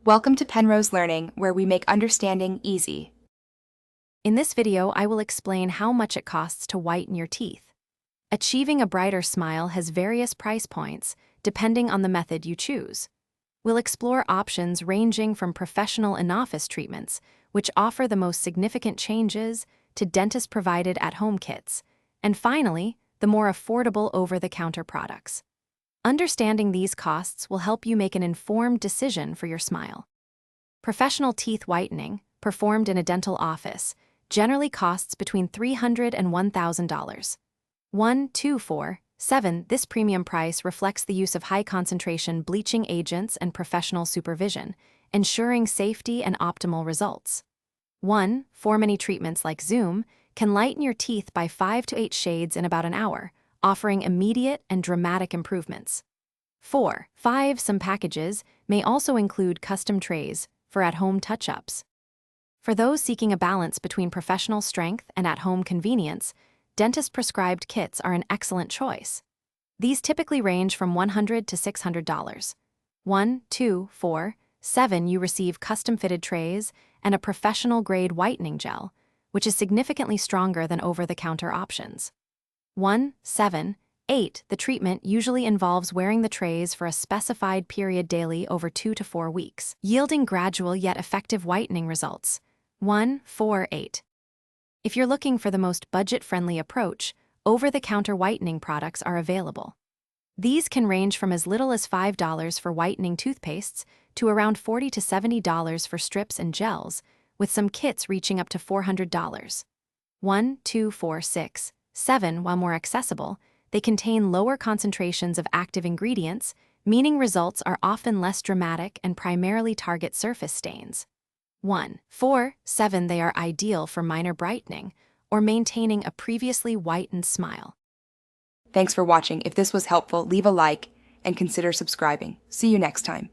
Welcome to Penrose Learning, where we make understanding easy. In this video, I will explain how much it costs to whiten your teeth. Achieving a brighter smile has various price points, depending on the method you choose. We'll explore options ranging from professional in-office treatments, which offer the most significant changes, to dentist-provided at-home kits, and finally, the more affordable over-the-counter products. Understanding these costs will help you make an informed decision for your smile. Professional teeth whitening, performed in a dental office, generally costs between $300 and $1,000. 1, 2, 4, 7. This premium price reflects the use of high-concentration bleaching agents and professional supervision, ensuring safety and optimal results. 1, 4. Many treatments like Zoom can lighten your teeth by 5 to 8 shades in about an hour, offering immediate and dramatic improvements. 4, 5. Some packages may also include custom trays for at-home touch-ups. For those seeking a balance between professional strength and at-home convenience, dentist-prescribed kits are an excellent choice. These typically range from $100 to $600. 1, 2, 4, 7. You receive custom-fitted trays and a professional-grade whitening gel, which is significantly stronger than over-the-counter options. 1, 7, 8. The treatment usually involves wearing the trays for a specified period daily over 2 to 4 weeks, yielding gradual yet effective whitening results. 1, 4, 8. If you're looking for the most budget-friendly approach, over-the-counter whitening products are available. These can range from as little as $5 for whitening toothpastes to around $40 to $70 for strips and gels, with some kits reaching up to $400. 1, 2, 4, 6, 7. While more accessible, they contain lower concentrations of active ingredients, meaning results are often less dramatic and primarily target surface stains. 1, 4, 7. They are ideal for minor brightening or maintaining a previously whitened smile. Thanks for watching. If this was helpful, leave a like and consider subscribing. See you next time.